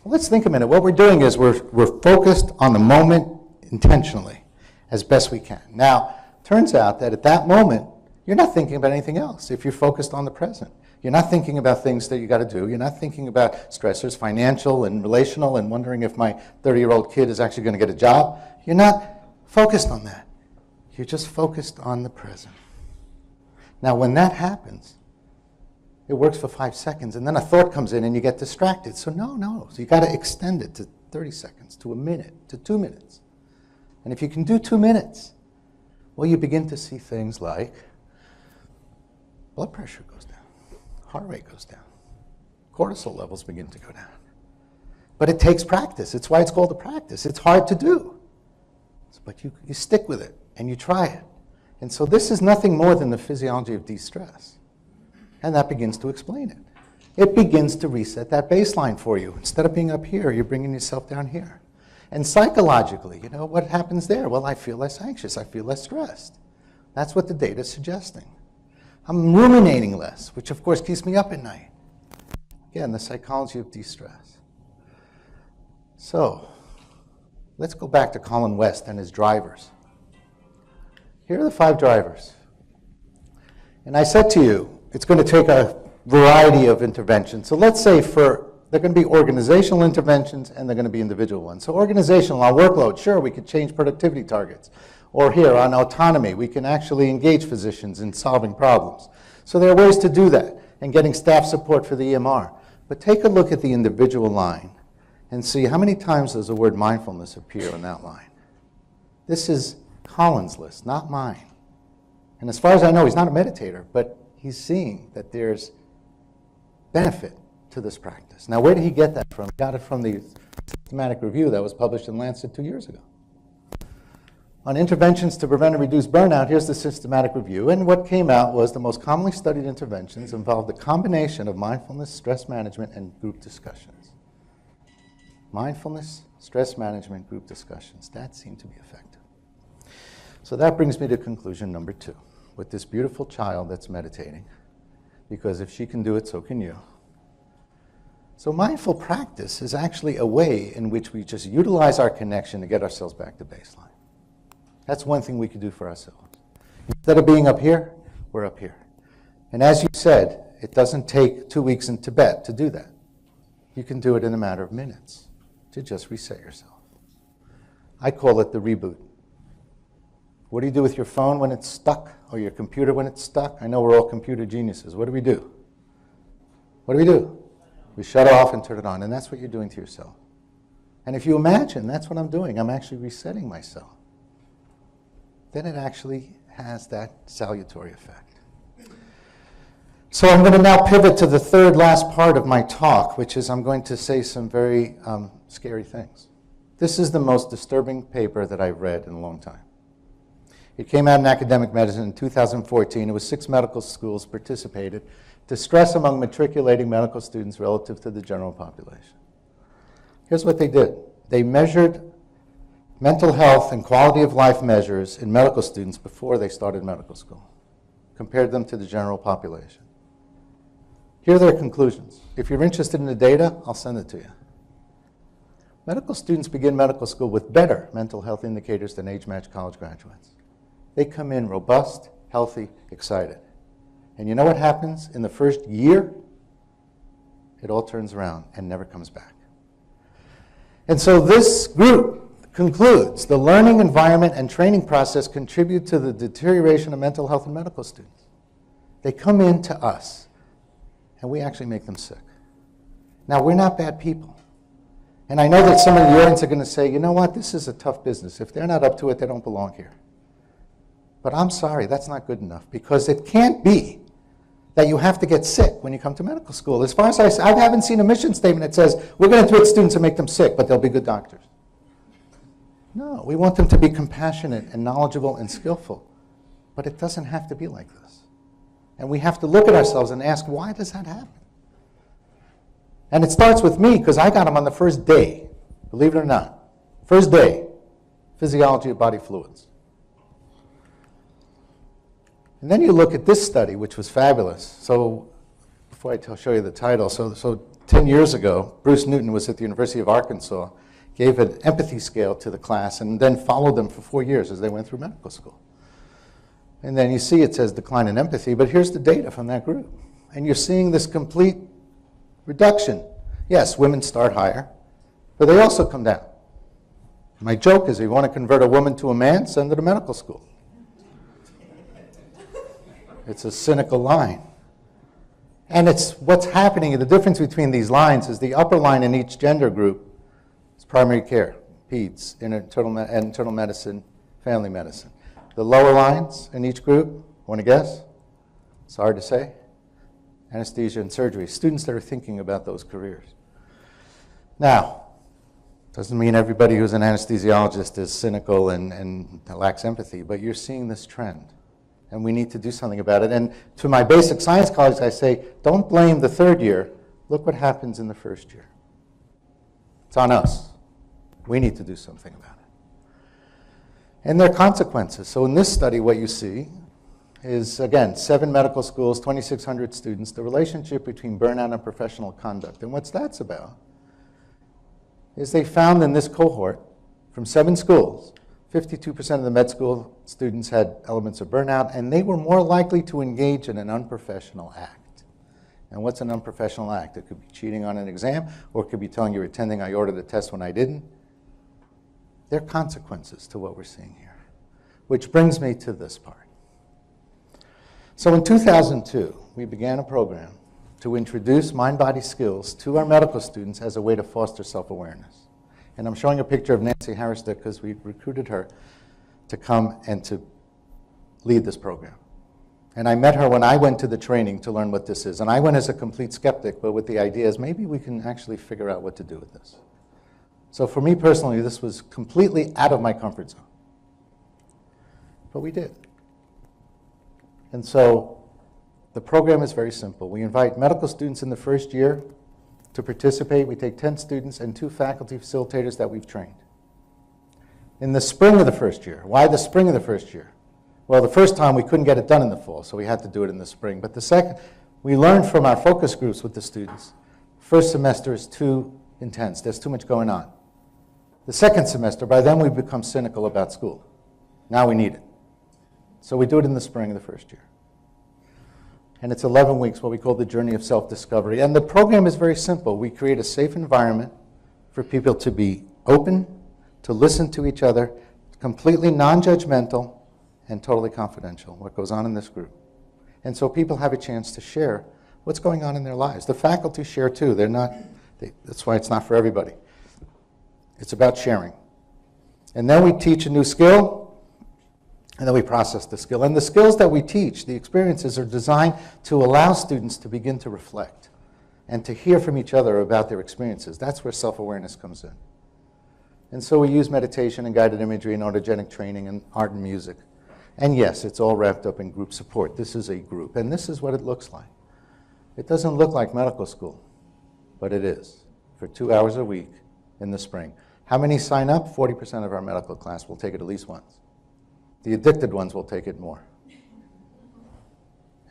Well, let's think a minute. What we're doing is we're focused on the moment intentionally as best we can. Now, turns out that at that moment, you're not thinking about anything else if you're focused on the present. You're not thinking about things that you got to do. You're not thinking about stressors, financial and relational, and wondering if my 30-year-old kid is actually going to get a job. You're not focused on that. You're just focused on the present. Now, when that happens, it works for 5 seconds, and then a thought comes in and you get distracted. So no. So you got to extend it to 30 seconds, to a minute, to 2 minutes. And if you can do 2 minutes, well, you begin to see things like blood pressure goes down, heart rate goes down, cortisol levels begin to go down. But it takes practice. It's why it's called a practice. It's hard to do. But you stick with it and you try it. And so this is nothing more than the physiology of de-stress. And that begins to explain it. It begins to reset that baseline for you. Instead of being up here, you're bringing yourself down here. And psychologically, you know, what happens there? Well, I feel less anxious. I feel less stressed. That's what the data is suggesting. I'm ruminating less, which of course keeps me up at night. Again, the psychology of de-stress. So, let's go back to Colin West and his drivers. Here are the 5 drivers. And I said to you, it's going to take a variety of interventions. So let's say they're going to be organizational interventions and they're going to be individual ones. So organizational, on workload, sure, we could change productivity targets. Or here, on autonomy, we can actually engage physicians in solving problems. So there are ways to do that, and getting staff support for the EMR. But take a look at the individual line and see how many times does the word mindfulness appear in that line. This is Colin's list, not mine. And as far as I know, he's not a meditator, but he's seeing that there's benefit to this practice. Now, where did he get that from? He got it from the systematic review that was published in Lancet 2 years ago. On interventions to prevent and reduce burnout, here's the systematic review. And what came out was the most commonly studied interventions involved a combination of mindfulness, stress management, and group discussions. Mindfulness, stress management, group discussions. That seemed to be effective. So that brings me to conclusion number 2, with this beautiful child that's meditating, because if she can do it, so can you. So mindful practice is actually a way in which we just utilize our connection to get ourselves back to baseline. That's one thing we could do for ourselves. Instead of being up here, we're up here. And as you said, it doesn't take 2 weeks in Tibet to do that. You can do it in a matter of minutes to just reset yourself. I call it the reboot. What do you do with your phone when it's stuck, or your computer when it's stuck? I know we're all computer geniuses. What do we do? What do we do? We shut it off and turn it on, and that's what you're doing to yourself. And if you imagine, that's what I'm doing. I'm actually resetting myself. Then it actually has that salutary effect. So I'm going to now pivot to the third last part of my talk, which is I'm going to say some very scary things. This is the most disturbing paper that I've read in a long time. It came out in Academic Medicine in 2014. It was 6 medical schools participated to stress among matriculating medical students relative to the general population. Here's what they did. They measured mental health and quality of life measures in medical students before they started medical school, compared them to the general population. Here are their conclusions. If you're interested in the data, I'll send it to you. Medical students begin medical school with better mental health indicators than age-matched college graduates. They come in robust, healthy, excited. And you know what happens in the first year? It all turns around and never comes back. And so this group concludes the learning environment and training process contribute to the deterioration of mental health in medical students. They come in to us, and we actually make them sick. Now, we're not bad people. And I know that some of the audience are going to say, you know what, this is a tough business. If they're not up to it, they don't belong here. But I'm sorry, that's not good enough, because it can't be that you have to get sick when you come to medical school. As far as I haven't seen a mission statement that says, we're going to treat students and make them sick, but they'll be good doctors. No, we want them to be compassionate and knowledgeable and skillful. But it doesn't have to be like this. And we have to look at ourselves and ask, why does that happen? And it starts with me, because I got them on the first day, believe it or not. First day, physiology of body fluids. And then you look at this study, which was fabulous. So before I show you the title, so 10 years ago, Bruce Newton was at the University of Arkansas, gave an empathy scale to the class, and then followed them for 4 years as they went through medical school. And then you see it says decline in empathy, but here's the data from that group. And you're seeing this complete reduction. Yes, women start higher, but they also come down. My joke is if you want to convert a woman to a man, send her to medical school. It's a cynical line. And it's what's happening. The difference between these lines is the upper line in each gender group is primary care, peds, internal medicine, family medicine. The lower lines in each group, want to guess? It's hard to say. Anesthesia and surgery. Students that are thinking about those careers. Now, doesn't mean everybody who's an anesthesiologist is cynical and lacks empathy, but you're seeing this trend. And we need to do something about it. And to my basic science colleagues, I say, don't blame the third year. Look what happens in the first year. It's on us. We need to do something about it. And there are consequences. So in this study, what you see is, again, 7 medical schools, 2,600 students, the relationship between burnout and professional conduct. And what that's about is they found in this cohort from 7 schools, 52% of the med school students had elements of burnout, and they were more likely to engage in an unprofessional act. And what's an unprofessional act? It could be cheating on an exam, or it could be telling your attending I ordered a test when I didn't. There are consequences to what we're seeing here, which brings me to this part. So in 2002, we began a program to introduce mind-body skills to our medical students as a way to foster self-awareness. And I'm showing a picture of Nancy Harristick because we recruited her to come and to lead this program. And I met her when I went to the training to learn what this is. And I went as a complete skeptic, but with the idea is maybe we can actually figure out what to do with this. So for me personally, this was completely out of my comfort zone. But we did. And so the program is very simple. We invite medical students in the first year to participate. We take 10 students and 2 faculty facilitators that we've trained. In the spring of the first year, why the spring of the first year? Well, the first time we couldn't get it done in the fall, so we had to do it in the spring. But the second, we learned from our focus groups with the students. First semester is too intense. There's too much going on. The second semester, by then we've become cynical about school. Now we need it. So we do it in the spring of the first year. And it's 11 weeks, what we call the journey of self-discovery. And the program is very simple. We create a safe environment for people to be open, to listen to each other, completely non-judgmental and totally confidential, what goes on in this group. And so people have a chance to share what's going on in their lives. The faculty share too. That's why it's not for everybody. It's about sharing. And then we teach a new skill, and then we process the skill. And the skills that we teach, the experiences, are designed to allow students to begin to reflect and to hear from each other about their experiences. That's where self-awareness comes in. And so we use meditation and guided imagery and autogenic training and art and music. And yes, it's all wrapped up in group support. This is a group, and this is what it looks like. It doesn't look like medical school, but it is, for 2 hours a week in the spring. How many sign up? 40% of our medical class will take it at least once. The addicted ones will take it more.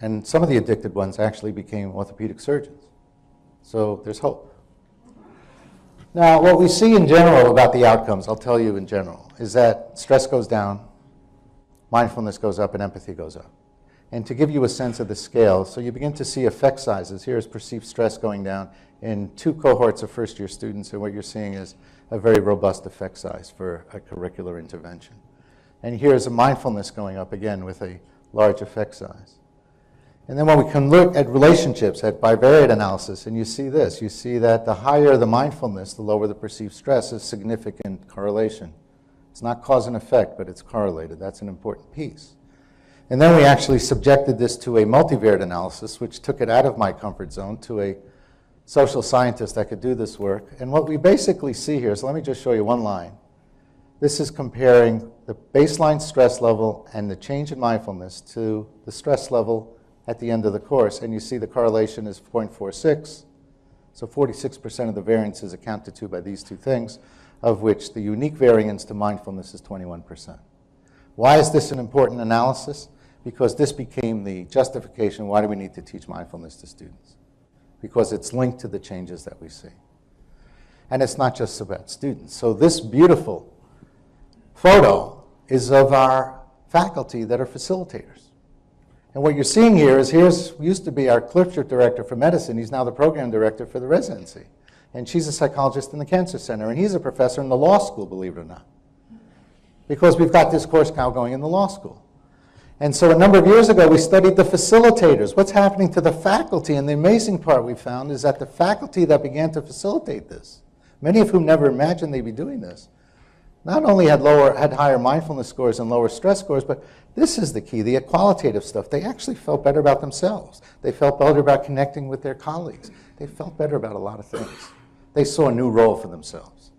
And some of the addicted ones actually became orthopedic surgeons. So there's hope. Now, what we see in general about the outcomes, I'll tell you in general, is that stress goes down, mindfulness goes up, and empathy goes up. And to give you a sense of the scale, so you begin to see effect sizes. Here is perceived stress going down in 2 cohorts of first-year students, and what you're seeing is a very robust effect size for a curricular intervention. And here's a mindfulness going up again with a large effect size. And then when we can look at relationships, at bivariate analysis, and you see this, you see that the higher the mindfulness, the lower the perceived stress, is significant correlation. It's not cause and effect, but it's correlated. That's an important piece. And then we actually subjected this to a multivariate analysis, which took it out of my comfort zone to a social scientist that could do this work. And what we basically see here, so let me just show you one line. This is comparing the baseline stress level and the change in mindfulness to the stress level at the end of the course. And you see the correlation is 0.46. So 46% of the variance is accounted to by these 2 things, of which the unique variance to mindfulness is 21%. Why is this an important analysis? Because this became the justification, why do we need to teach mindfulness to students? Because it's linked to the changes that we see. And it's not just about students. So this beautiful photo is of our faculty that are facilitators. And what you're seeing here is here's used to be our Clifton director for medicine. He's now the program director for the residency. And she's a psychologist in the cancer center. And he's a professor in the law school, believe it or not. Because we've got this course now going in the law school. And so a number of years ago, we studied the facilitators. What's happening to the faculty? And the amazing part we found is that the faculty that began to facilitate this, many of whom never imagined they'd be doing this, not only had higher mindfulness scores and lower stress scores, but this is the key, the qualitative stuff. They actually felt better about themselves. They felt better about connecting with their colleagues. They felt better about a lot of things. They saw a new role for themselves.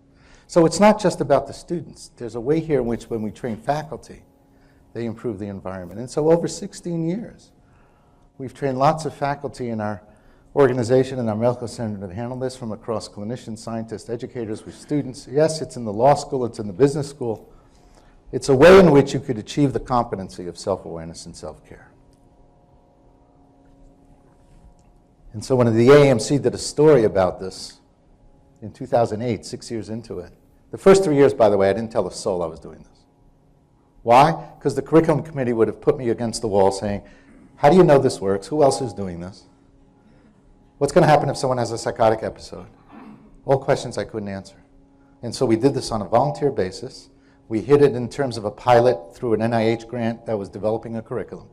So it's not just about the students. There's a way here in which when we train faculty, they improve the environment. And so over 16 years, we've trained lots of faculty in our organization and our medical center to handle this, from across clinicians, scientists, educators, with students. Yes, it's in the law school, it's in the business school. It's a way in which you could achieve the competency of self-awareness and self-care. And so when the AAMC did a story about this in 2008, 6 years into it, the first 3 years, by the way, I didn't tell a soul I was doing this. Why? Because the curriculum committee would have put me against the wall saying, how do you know this works? Who else is doing this? What's going to happen if someone has a psychotic episode? All questions I couldn't answer. And so we did this on a volunteer basis. We hid it in terms of a pilot through an NIH grant that was developing a curriculum.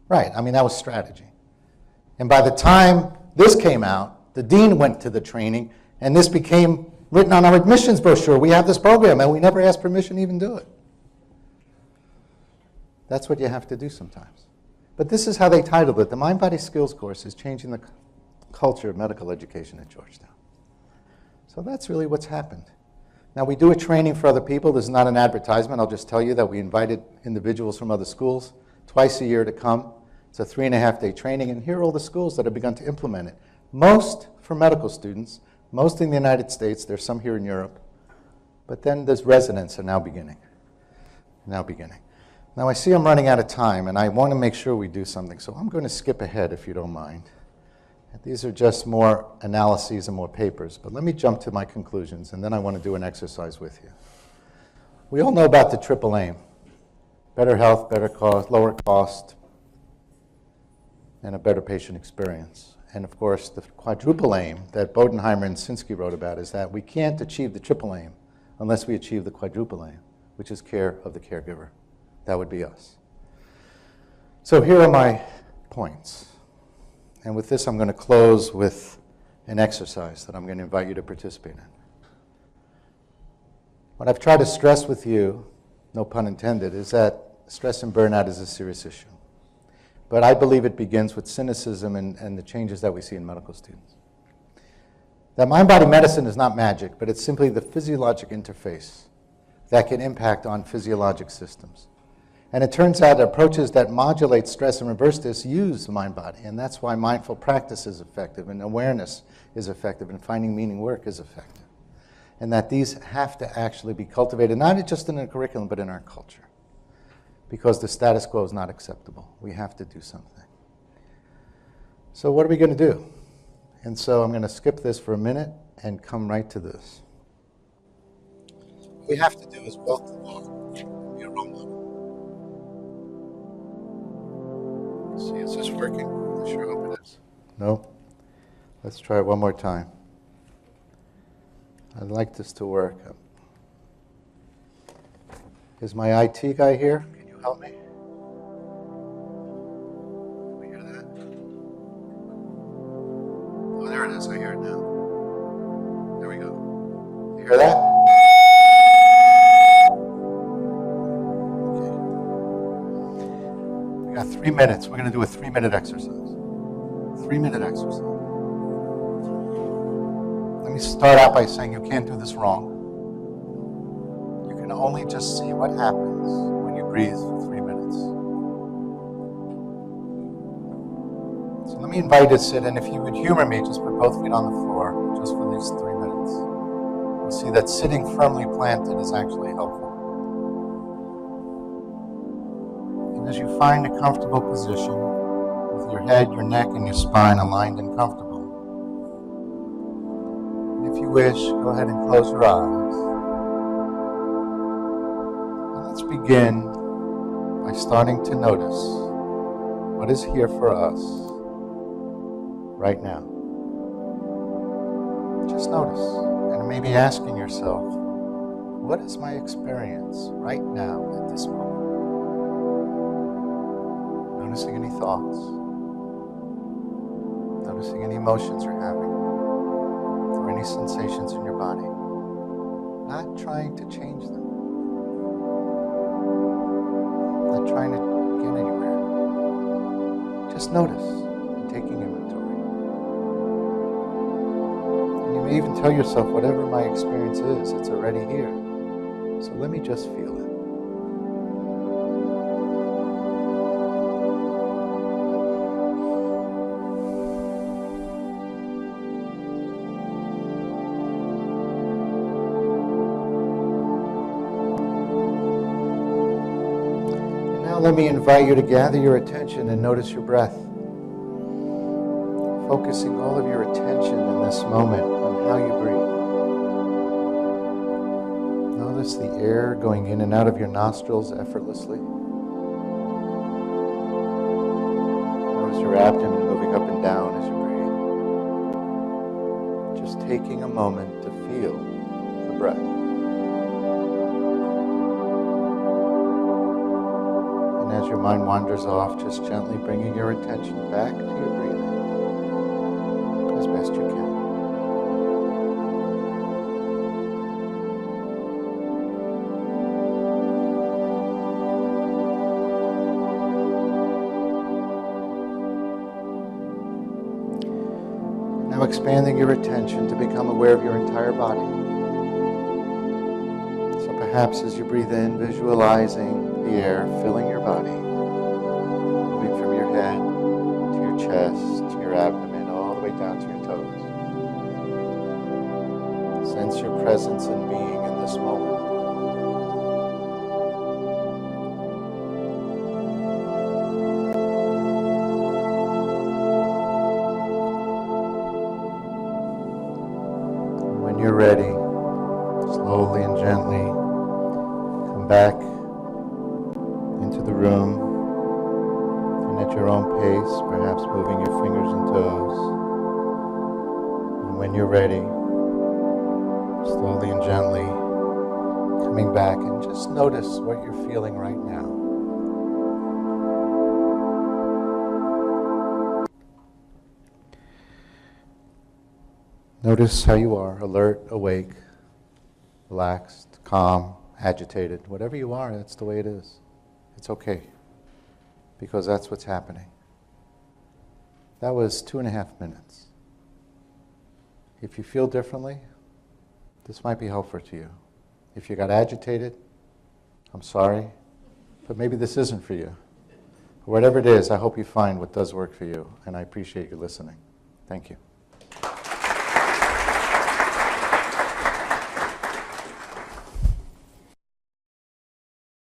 Right, I mean, that was strategy. And by the time this came out, the dean went to the training, and this became written on our admissions brochure. We have this program, and we never asked permission to even do it. That's what you have to do sometimes. But this is how they titled it. The Mind-Body Skills course is changing the culture of medical education at Georgetown. So that's really what's happened. Now, we do a training for other people. This is not an advertisement. I'll just tell you that we invited individuals from other schools twice a year to come. It's a 3.5-day training, and here are all the schools that have begun to implement it. Most for medical students, most in the United States. There's some here in Europe. But then there's residents are now beginning. Now, I see I'm running out of time, and I want to make sure we do something, so I'm going to skip ahead, if you don't mind. These are just more analyses and more papers, but let me jump to my conclusions, and then I want to do an exercise with you. We all know about the triple aim: better health, better cost, lower cost, and a better patient experience. And of course, the quadruple aim that Bodenheimer and Sinsky wrote about is that we can't achieve the triple aim unless we achieve the quadruple aim, which is care of the caregiver. That would be us. So here are my points. And with this, I'm going to close with an exercise that I'm going to invite you to participate in. What I've tried to stress with you, no pun intended, is that stress and burnout is a serious issue. But I believe it begins with cynicism and the changes that we see in medical students. That mind-body medicine is not magic, but it's simply the physiologic interface that can impact on physiologic systems. And it turns out approaches that modulate stress and reverse this use the mind-body. And that's why mindful practice is effective, and awareness is effective, and finding meaning work is effective. And that these have to actually be cultivated, not just in a curriculum, but in our culture. Because the status quo is not acceptable. We have to do something. So what are we going to do? And so I'm going to skip this for a minute and come right to this. What we have to do is walk the walk, be a role model. See, is this working? I sure hope it is. No? Let's try it one more time. I'd like this to work. Is my IT guy here? Can you help me? Can we hear that? Oh, there it is. I hear it now. There we go. You hear that? We got 3 minutes. We're going to do a 3-minute exercise. 3-minute exercise. Let me start out by saying you can't do this wrong. You can only just see what happens when you breathe for 3 minutes. So let me invite you to sit, and if you would humor me, just put both feet on the floor just for these 3 minutes. You'll see that sitting firmly planted is actually helpful. And as you find a comfortable position, with your head, your neck, and your spine aligned and comfortable, if you wish, go ahead and close your eyes. And let's begin by starting to notice What is here for us right now? Just notice, and maybe asking yourself, what is my experience right now at this moment? Noticing any thoughts, noticing any emotions you're having, or any sensations in your body. Not trying to change them, not trying to get anywhere. Just notice and taking inventory. And you may even tell yourself, whatever my experience is, it's already here. So let me just feel it. And now let me invite you to gather your attention and notice your breath. Focusing all of your attention in this moment on how you breathe. Notice the air going in and out of your nostrils effortlessly. Notice your abdomen moving up and down as you breathe. Just taking a moment to feel the breath. And as your mind wanders off, just gently bringing your attention back to your breathing as best you can. Now expanding your attention to become aware of your entire body. So perhaps as you breathe in, visualizing the air filling your body, moving from your head to your chest, to your abdomen, all the way down to your toes. Sense your presence and being in this moment. When you're ready, slowly and gently come back into the room, and at your own pace, perhaps moving your fingers and toes. And when you're ready, slowly and gently coming back, and just notice what you're feeling right now. Notice how you are, alert, awake, relaxed, calm, agitated. Whatever you are, that's the way it is. It's okay, because that's what's happening. That was 2.5 minutes. If you feel differently, this might be helpful to you. If you got agitated, I'm sorry, but maybe this isn't for you. Whatever it is, I hope you find what does work for you, and I appreciate you listening. Thank you.